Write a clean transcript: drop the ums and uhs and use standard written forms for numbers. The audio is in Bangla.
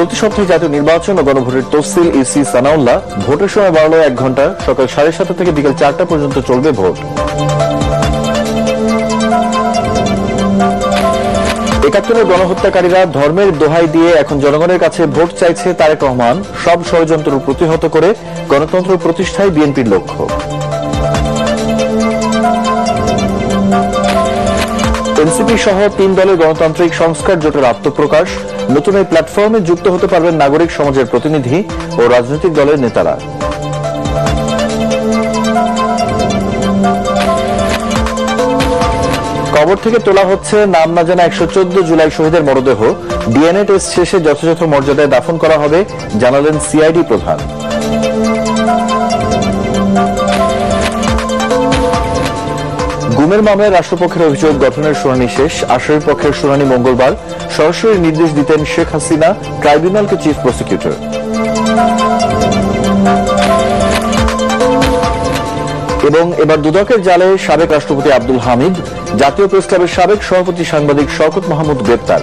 চলতি সপ্তাহে জাতীয় নির্বাচন ও গণভোটের তফসিল ইসি সানাউল্লাহ। ভোটের সময় বাড়ল 1 ঘন্টা, সকাল 7:30 থেকে বিকেল 4টা পর্যন্ত চলবে ভোট। একাত্তরের গণহত্যাকারীরা ধর্মের দোহাই দিয়ে এখন জনগণের কাছে ভোট চাইছে তারেক রহমান। সব ষড়যন্ত্র প্রতিহত করে গণতন্ত্র প্রতিষ্ঠায় বিএনপির লক্ষ্য। এনসিপি সহ 3 দলের গণতান্ত্রিক সংস্কার জোটের আত্মপ্রকাশ। নতুন এই প্ল্যাটফর্মে যুক্ত হতে পারবেন নাগরিক সমাজের প্রতিনিধি ও রাজনৈতিক দলের নেতারা। কবর থেকে তোলা হচ্ছে নাম না জানা 114 জুলাই শহীদের মরদেহ। ডিএনএ টেস্ট শেষে যথাযথ মর্যাদায় দাফন করা হবে, জানালেন সিআইডি প্রধান। গুমের মামলায় রাষ্ট্রপক্ষের অভিযোগ গঠনের শুনানি শেষ। আসামির পক্ষের শুনানি মঙ্গলবার। সরাসরি নির্দেশ দিতেন শেখ হাসিনা ট্রাইব্যুনালকে চিফ প্রসিকিউটর। এবং এবার দুদকের জালে সাবেক রাষ্ট্রপতি আব্দুল হামিদ, জাতীয় প্রেস ক্লাবের সাবেক সভাপতি সাংবাদিক শওকত মাহমুদ গ্রেপ্তার।